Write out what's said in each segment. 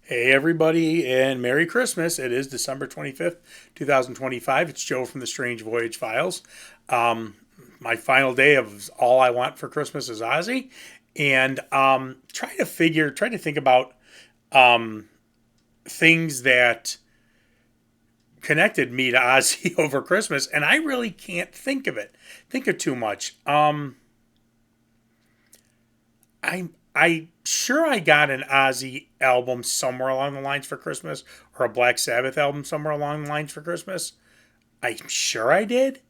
Hey, everybody, and Merry Christmas. It is December 25th, 2025. It's Joe from the Strange Voyage Files. Um, my final day of All I Want for Christmas is Ozzy. And try to think about um, things that connected me to Ozzy over Christmas. And I really can't think of too much. I sure I got an Ozzy album somewhere along the lines for Christmas, or a Black Sabbath album somewhere along the lines for Christmas. I'm sure I did,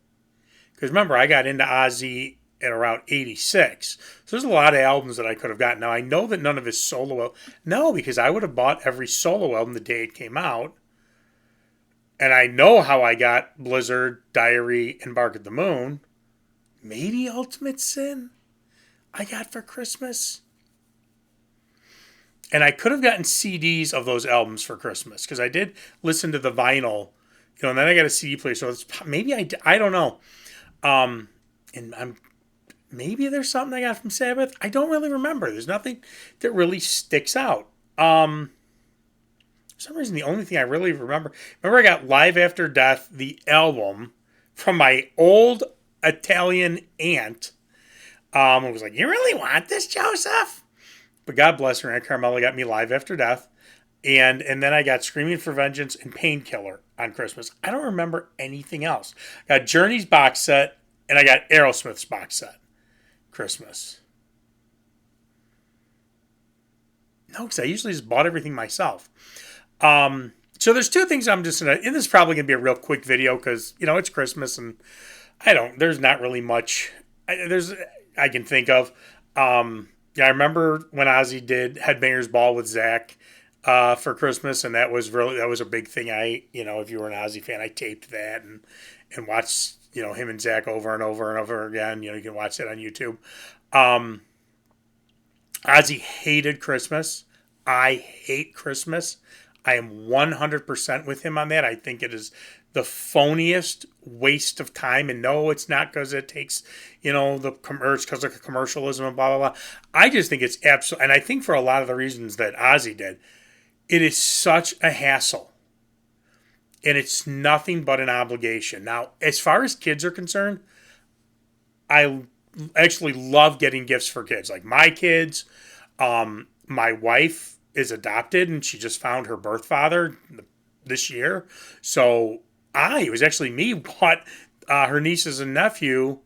because remember I got into Ozzy at around '86. So there's a lot of albums that I could have gotten. Now I know that none of his solo. No, because I would have bought every solo album the day it came out, and I know how I got Blizzard, Diary, and Bark at the Moon. Maybe Ultimate Sin I got for Christmas. And I could have gotten CDs of those albums for Christmas because I did listen to the vinyl, and then I got a CD player. So it's maybe I don't know. Um, and I'm maybe there's something I got from Sabbath. I don't really remember. There's nothing that really sticks out. For some reason, the only thing I really remember I got Live After Death, the album from my old Italian aunt. It was like, you really want this, Joseph? But God bless her, Aunt Carmela got me Live After Death. And then I got Screaming for Vengeance and Painkiller on Christmas. I don't remember anything else. I got Journey's box set, and I got Aerosmith's box set. Christmas. No, because I usually just bought everything myself. So there's two things I'm just gonna. And this is probably gonna be a real quick video because it's Christmas and There's not really much. I can think of. Yeah, I remember when Ozzy did Headbangers Ball with Zach for Christmas, and that was a big thing. If you were an Ozzy fan, I taped that and watched him and Zach over and over and over again. You can watch that on YouTube. Um, Ozzy hated Christmas. I hate Christmas. I am 100% with him on that. I think it is the phoniest waste of time. And no, it's not because it takes, the commercial, because of commercialism and blah, blah, blah. I just think it's absolute. And I think for a lot of the reasons that Ozzy did, it is such a hassle. And it's nothing but an obligation. Now, as far as kids are concerned, I actually love getting gifts for kids. Like my kids, my wife is adopted and she just found her birth father this year. So it was actually me who bought her nieces and nephew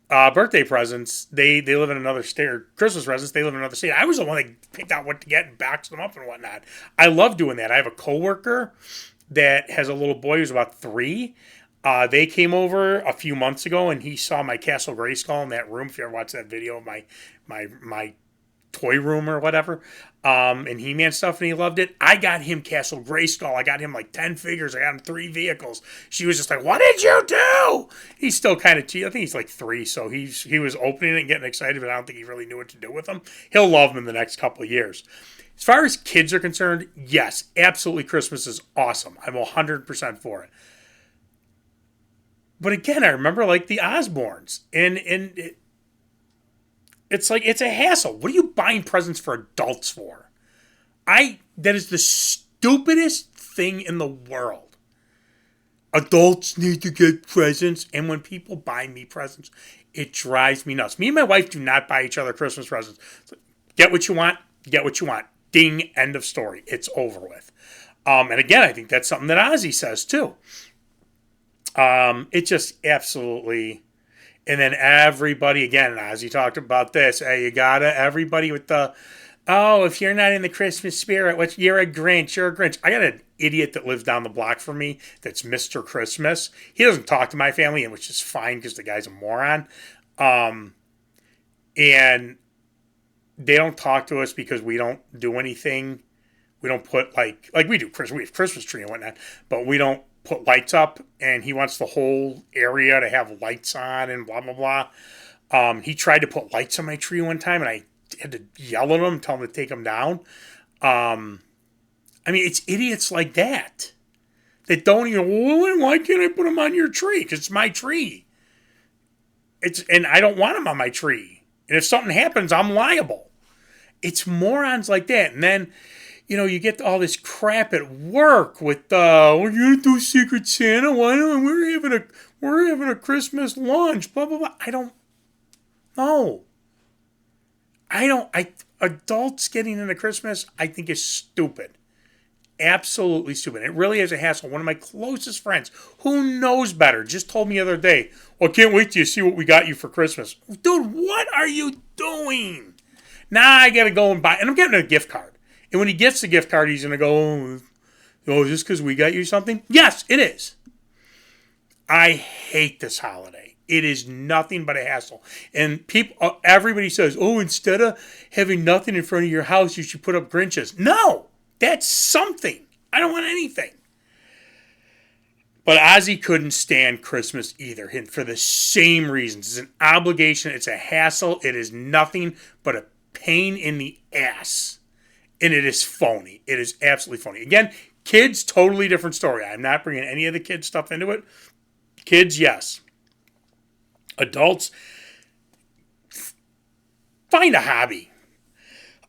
birthday presents. They live in another state, or Christmas presents. They live in another state. I was the one that picked out what to get and boxed them up and whatnot. I love doing that. I have a coworker that has a little boy who's about 3. They came over a few months ago and he saw my Castle Grayskull in that room. If you ever watch that video of my toy room or whatever, and He-Man stuff, and he loved it. I got him Castle Grayskull. I got him like 10 figures. I got him 3 vehicles. She was just like, "What did you do?" He's still kind of I think he's like 3, so he was opening it and getting excited, but I don't think he really knew what to do with them. He'll love them in the next couple of years. As far as kids are concerned, yes, absolutely, Christmas is awesome. I'm 100% for it. But again, I remember like the Osbournes, and it's like it's a hassle. What are you buying presents for adults for? That is the stupidest thing in the world. Adults need to get presents, and when people buy me presents, it drives me nuts. Me and my wife do not buy each other Christmas presents. Get what you want, get what you want. Ding, end of story. It's over with. And again, I think that's something that Ozzy says too. It just absolutely. And then everybody, again, as you talked about this, hey, everybody with if you're not in the Christmas spirit, you're a Grinch, you're a Grinch. I got an idiot that lives down the block from me that's Mr. Christmas. He doesn't talk to my family, which is fine because the guy's a moron. And they don't talk to us because we don't do anything. We don't put like we do Christmas. We have Christmas tree and whatnot, but we don't put lights up. And he wants the whole area to have lights on and blah blah blah. He tried to put lights on my tree one time, and I had to yell at him and tell him to take them down. It's idiots like that don't even. Well, why can't I put them on your tree? Because it's my tree. And I don't want them on my tree. And if something happens, I'm liable. It's morons like that. And then you get all this crap at work with we're gonna do Secret Santa. Why don't we're having a Christmas lunch? Blah blah blah. I don't know. Adults getting into Christmas, I think is stupid. Absolutely stupid. It really is a hassle. One of my closest friends, who knows better, just told me the other day, "Well, I can't wait till you see what we got you for Christmas." Dude, what are you doing? Now I gotta go and buy, and I'm getting a gift card. And when he gets the gift card, he's gonna go, "Oh, is this because we got you something?" Yes, it is. I hate this holiday. It is nothing but a hassle. And everybody says, "Oh, instead of having nothing in front of your house, you should put up Grinches." No, that's something. I don't want anything. But Ozzy couldn't stand Christmas either, and for the same reasons. It's an obligation. It's a hassle. It is nothing but a pain in the ass. And it is phony. It is absolutely phony. Again, kids, totally different story. I'm not bringing any of the kids' stuff into it. Kids, yes. Adults, find a hobby.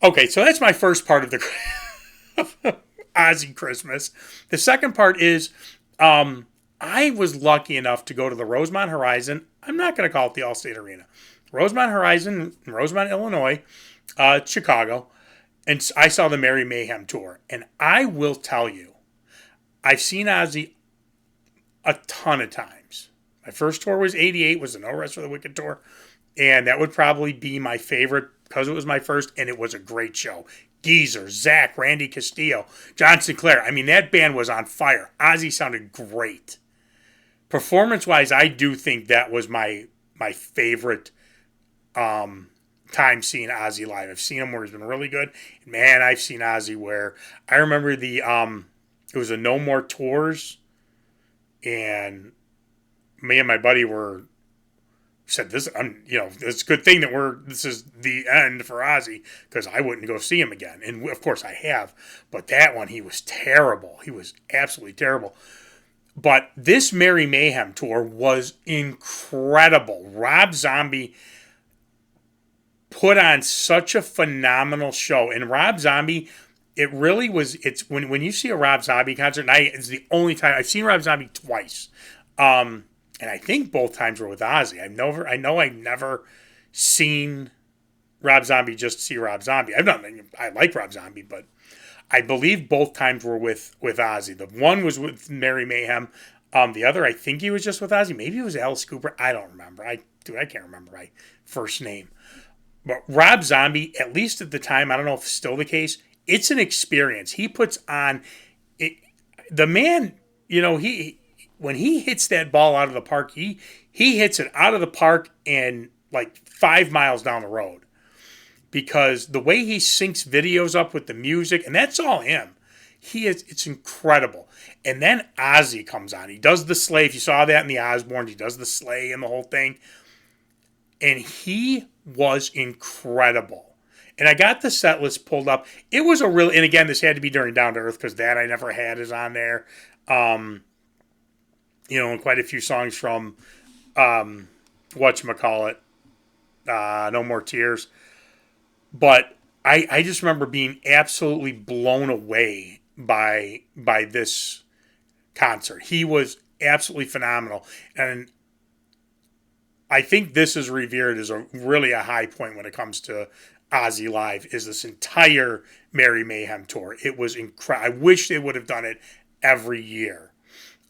Okay, so that's my first part of the Ozzy Christmas. The second part is I was lucky enough to go to the Rosemont Horizon. I'm not going to call it the Allstate Arena. Rosemont Horizon in Rosemont, Illinois, Chicago. And I saw the Merry Mayhem Tour. And I will tell you, I've seen Ozzy a ton of times. My first tour was 88, was the No Rest for the Wicked tour. And that would probably be my favorite because it was my first, and it was a great show. Geezer, Zach, Randy Castillo, John Sinclair. I mean, that band was on fire. Ozzy sounded great. Performance-wise, I do think that was my favorite time seeing Ozzy live. I've seen him where he's been really good. And man, I've seen Ozzy where I remember it was a No More Tours, and me and my buddy said this, it's a good thing that this is the end for Ozzy, because I wouldn't go see him again. And of course I have, but that one, he was terrible. He was absolutely terrible. But this Merry Mayhem tour was incredible. Rob Zombie put on such a phenomenal show. And Rob Zombie, it really was, it's when you see a Rob Zombie concert, and it's the only time I've seen Rob Zombie twice. And I think both times were with Ozzy. I know I've never seen Rob Zombie just to see Rob Zombie. I like Rob Zombie, but I believe both times were with Ozzy. The one was with Merry Mayhem. The other, I think he was just with Ozzy. Maybe it was Alice Cooper. I don't remember. I can't remember my first name. But Rob Zombie, at least at the time, I don't know if it's still the case, it's an experience. He puts on it. The man, when he hits that ball out of the park, he hits it out of the park and like 5 miles down the road. Because the way he syncs videos up with the music, and that's all him. It's incredible. And then Ozzy comes on. He does the sleigh. If you saw that in the Osbournes, he does the sleigh and the whole thing. And he was incredible. And I got the set list pulled up. It was and again, this had to be during Down to Earth, because that I never had is on there. And quite a few songs from whatchamacallit, No More Tears. But I just remember being absolutely blown away by this concert. He was absolutely phenomenal. And I think this is revered as really a high point when it comes to Ozzy Live, is this entire Merry Mayhem tour. It was incredible. I wish they would have done it every year.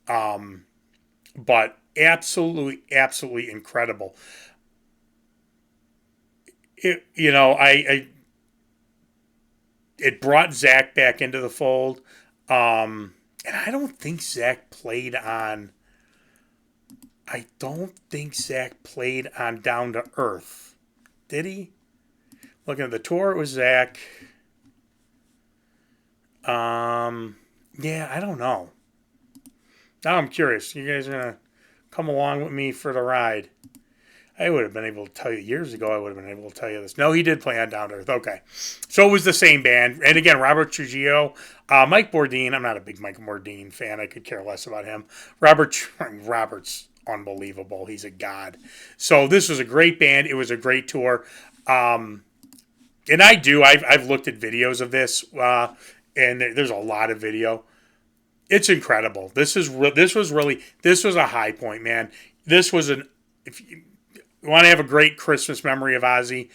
But absolutely, absolutely incredible. It brought Zach back into the fold. And I don't think Zach played on Down to Earth. Did he? Looking at the tour, it was Zach. Yeah, I don't know. Now I'm curious. You guys are going to come along with me for the ride. I would have been able to tell you years ago. I would have been able to tell you this. No, he did play on Down to Earth. Okay. So it was the same band. And again, Robert Trujillo, Mike Bourdin. I'm not a big Mike Bourdin fan. I could care less about him. Robert's unbelievable. He's a god. So this was a great band. It was a great tour. And I've looked at videos of this. and there's a lot of video. It's incredible. This was a high point, man. This was if you want to have a great Christmas memory of Ozzy,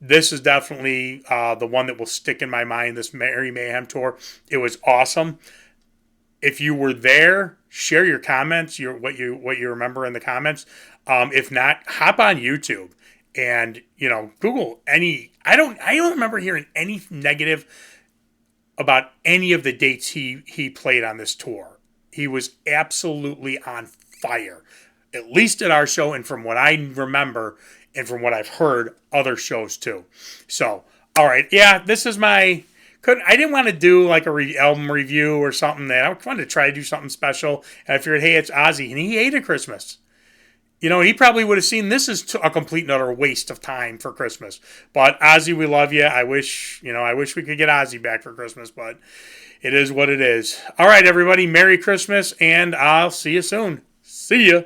this is definitely the one that will stick in my mind. This Merry Mayhem Tour, it was awesome. If you were there, share your comments, what you remember in the comments. If not, hop on YouTube and Google any. I don't remember hearing any negative about any of the dates he played on this tour. He was absolutely on fire, at least at our show, and from what I remember and from what I've heard, other shows too. So, all right, yeah, this is I didn't want to do like a album review or something. That I wanted to try to do something special, and I figured, hey, it's Ozzy, and he hated Christmas. He probably would have seen this as a complete and utter waste of time for Christmas. But Ozzy, we love you. I wish we could get Ozzy back for Christmas, but it is what it is. All right, everybody, Merry Christmas, and I'll see you soon. See ya.